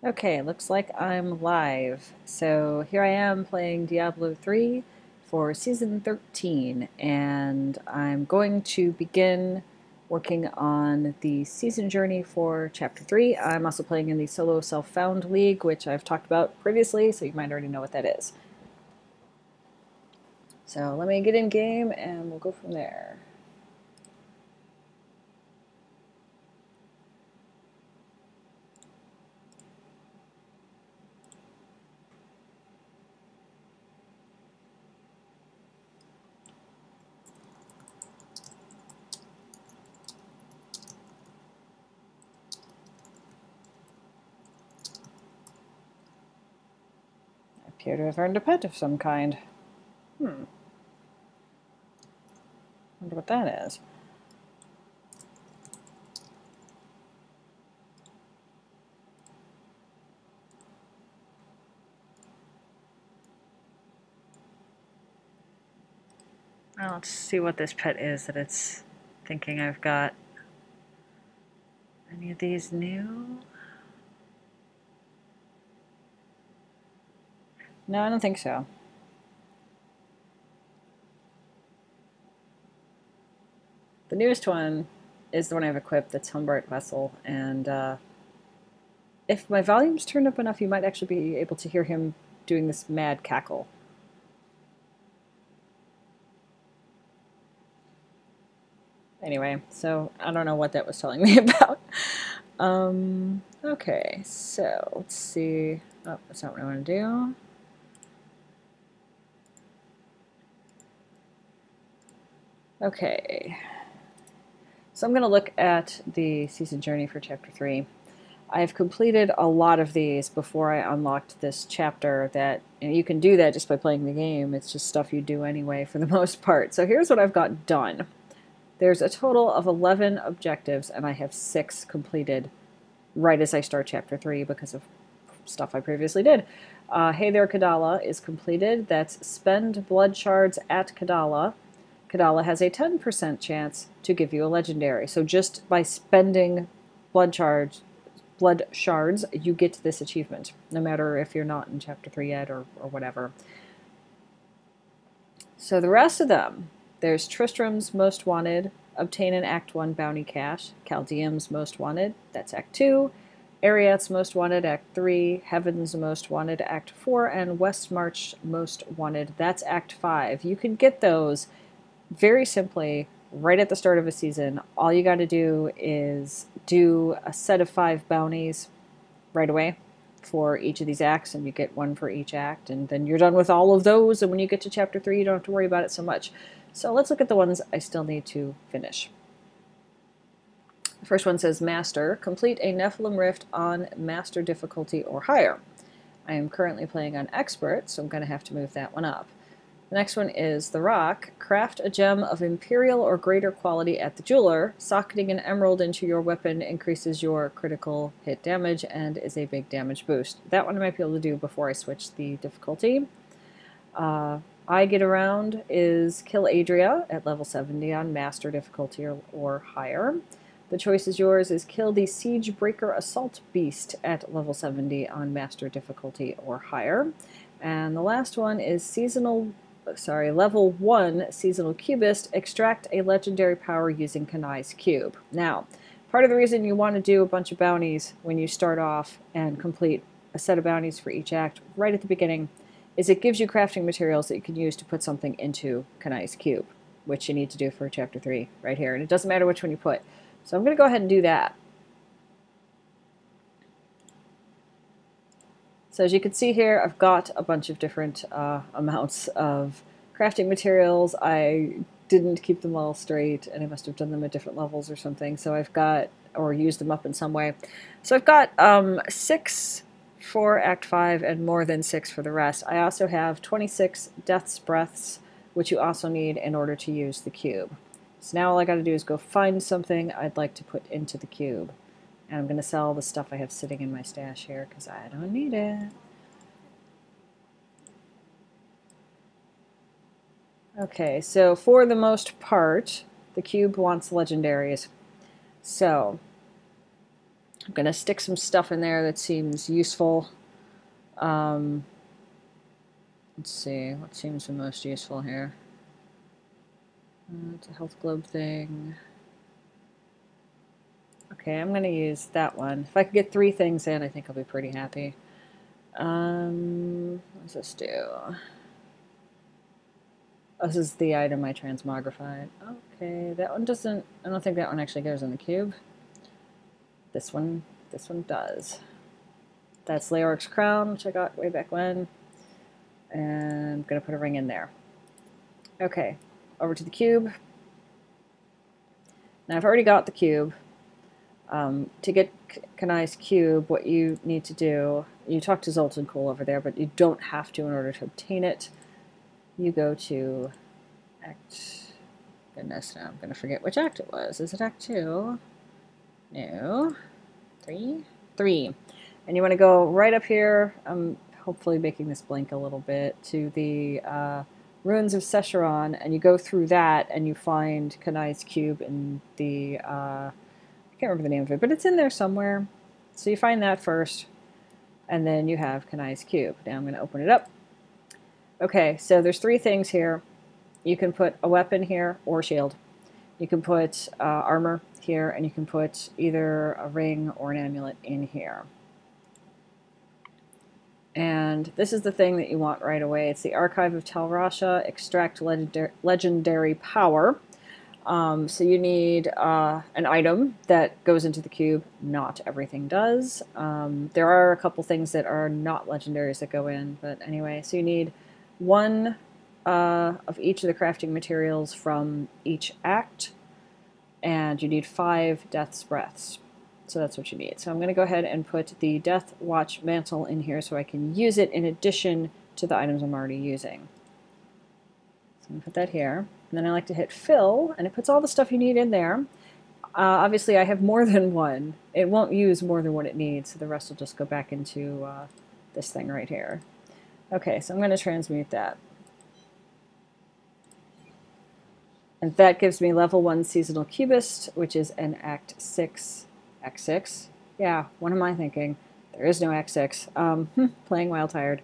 Okay, looks like I'm live. So here I am playing Diablo 3 for Season 13, and I'm going to begin working on the season journey for Chapter 3. I'm also playing in the Solo Self-Found League, which I've talked about previously, so you might already know what that is. So let me get in game, and we'll go from there. I appear to have earned a pet of some kind. Wonder what that is. Well, let's see what this pet is that it's thinking I've got. Any of these new? No, I don't think so. The newest one is the one I've equipped, that's Humbright Vessel, and if my volume's turned up enough, you might actually be able to hear him doing this mad cackle. Anyway, so I don't know what that was telling me about. Okay, so let's see. Oh, that's not what I want to do. Okay. So I'm going to look at the season journey for Chapter 3. I've completed a lot of these before I unlocked this chapter that, and you can do that just by playing the game. It's just stuff you do anyway for the most part. So here's what I've got done. There's a total of 11 objectives, and I have 6 completed right as I start Chapter 3 because of stuff I previously did. Hey There Kadala is completed. That's spend blood shards at Kadala. Kadala has a 10% chance to give you a legendary. So just by spending blood shards, you get this achievement, no matter if you're not in Chapter 3 yet or whatever. So the rest of them, there's Tristram's Most Wanted, obtain an Act 1 bounty cache, Chaldeum's Most Wanted, that's Act 2, Ariat's Most Wanted, Act 3, Heaven's Most Wanted, Act 4, and Westmarch Most Wanted, that's Act 5. You can get those very simply right at the start of a season. All you got to do is do a set of 5 bounties right away for each of these acts, and you get one for each act, and then you're done with all of those, and when you get to Chapter 3 you don't have to worry about it so much. So let's look at the ones I still need to finish. The first one says Master. Complete a Nephilim Rift on Master difficulty or higher. I am currently playing on Expert, so I'm going to have to move that one up. The next one is The Rock. Craft a gem of imperial or greater quality at the jeweler. Socketing an emerald into your weapon increases your critical hit damage and is a big damage boost. That one I might be able to do before I switch the difficulty. I Get Around is Kill Adria at level 70 on Master difficulty or higher. The choice is yours is Kill the Siegebreaker Assault Beast at level 70 on Master difficulty or higher. And the last one is level 1 Seasonal Cubist, extract a legendary power using Kanai's cube. Now, part of the reason you want to do a bunch of bounties when you start off and complete a set of bounties for each act right at the beginning is it gives you crafting materials that you can use to put something into Kanai's cube, which you need to do for Chapter 3 right here. And it doesn't matter which one you put. So I'm going to go ahead and do that. So as you can see here, I've got a bunch of different amounts of crafting materials. I didn't keep them all straight, and I must have done them at different levels or something. So I've got, or used them up in some way. So I've got 6 for Act 5 and more than 6 for the rest. I also have 26 Death's Breaths, which you also need in order to use the cube. So now all I got to do is go find something I'd like to put into the cube. And I'm going to sell the stuff I have sitting in my stash here because I don't need it. Okay, so for the most part, the cube wants legendaries. So I'm going to stick some stuff in there that seems useful. Let's see, what seems the most useful here? It's a health globe thing. Okay, I'm going to use that one. If I could get 3 things in, I think I'll be pretty happy. What does this do? Oh, this is the item I transmogrified. Okay, that one doesn't, I don't think that one actually goes in the cube. This one does. That's Leoric's crown, which I got way back when. And I'm going to put a ring in there. Okay, over to the cube. Now I've already got the cube. To get Kanai's cube, what you need to do, you talk to Zoltan Cool over there, but you don't have to in order to obtain it. You go to Act... Goodness, now I'm going to forget which act it was. Is it Act 2? No. 3? 3. And you want to go right up here, I'm hopefully making this blink a little bit, to the Ruins of Secheron, and you go through that, and you find Kanai's cube in the... I can't remember the name of it, but it's in there somewhere. So you find that first, and then you have Kanai's cube. Now I'm going to open it up. Okay, so there's 3 things here. You can put a weapon here or shield. You can put armor here, and you can put either a ring or an amulet in here. And this is the thing that you want right away. It's the Archive of Tal Rasha, extract legendary power. So you need an item that goes into the cube. Not everything does. There are a couple things that are not legendaries that go in, but anyway, so you need 1 of each of the crafting materials from each act, and you need 5 Death's Breaths. So that's what you need. So I'm going to go ahead and put the Death Watch Mantle in here so I can use it in addition to the items I'm already using. So I'm going to put that here. And then I like to hit fill, and it puts all the stuff you need in there. Obviously, I have more than 1. It won't use more than what it needs, so the rest will just go back into this thing right here. Okay, so I'm going to transmute that. And that gives me level 1 Seasonal Cubist, which is an Act 6. Act 6? Yeah, what am I thinking? There is no Act 6. Playing while tired.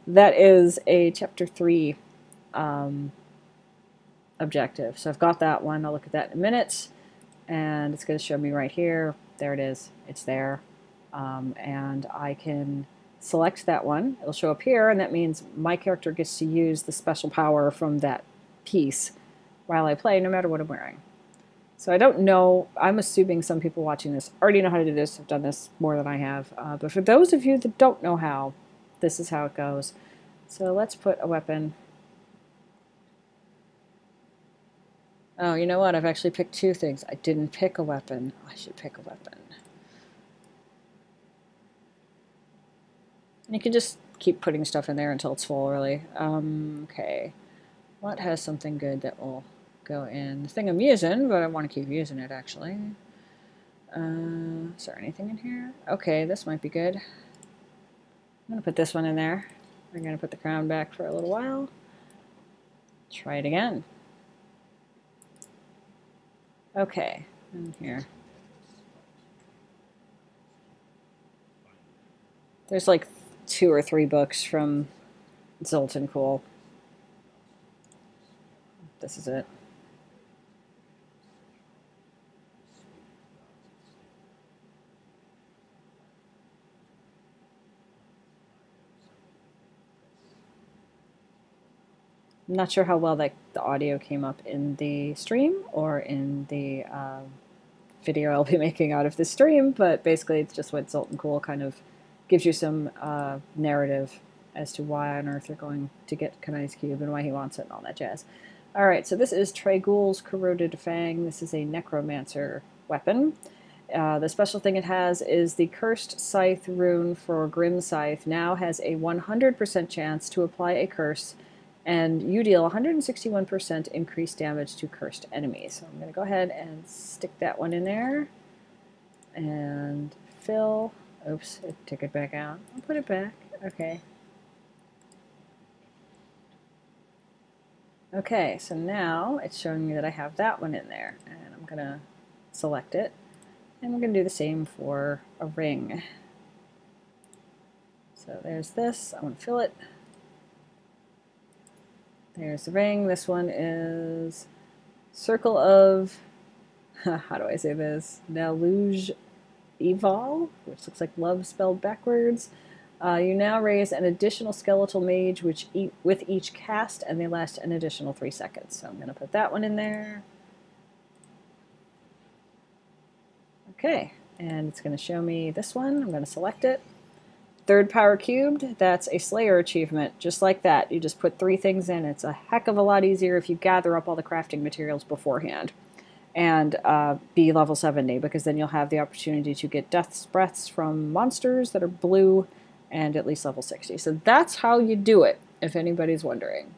That is a Chapter 3 objective. So I've got that one. I'll look at that in a minute. And it's going to show me right here. There it is. It's there. And I can select that one. It'll show up here, and that means my character gets to use the special power from that piece while I play, no matter what I'm wearing. So I don't know. I'm assuming some people watching this already know how to do this. I've done this more than I have. But for those of you that don't know how, this is how it goes. So let's put a weapon. Oh, you know what? I've actually picked 2 things. I didn't pick a weapon. I should pick a weapon. And you can just keep putting stuff in there until it's full, really. Okay. What has something good that will go in? The thing I'm using, but I want to keep using it, actually. Is there anything in here? Okay, this might be good. I'm going to put this one in there. We're going to put the crown back for a little while. Try it again. Okay, in here. There's like 2 or 3 books from Zoltan Cool. This is it. I'm not sure how well the audio came up in the stream or in the video I'll be making out of the stream, but basically it's just what Zoltan Cool kind of gives you some narrative as to why on earth you're going to get Kanai's cube and why he wants it and all that jazz. Alright, so this is Traegul's Corroded Fang. This is a necromancer weapon. The special thing it has is the Cursed Scythe rune for Grim Scythe now has a 100% chance to apply a curse, and you deal 161% increased damage to cursed enemies. So I'm going to go ahead and stick that one in there. And fill. Oops, it took it back out. I'll put it back. Okay. Okay, so now it's showing me that I have that one in there. And I'm going to select it. And we're going to do the same for a ring. So there's this. I want to fill it. There's the ring. This one is Circle of, how do I say this? Naluge Evol, which looks like love spelled backwards. You now raise an additional skeletal mage with each cast, and they last an additional 3 seconds. So I'm going to put that one in there. Okay, and it's going to show me this one. I'm going to select it. Third power cubed, that's a Slayer achievement, just like that. You just put 3 things in. It's a heck of a lot easier if you gather up all the crafting materials beforehand. And be level 70, because then you'll have the opportunity to get death's breaths from monsters that are blue and at least level 60. So that's how you do it, if anybody's wondering.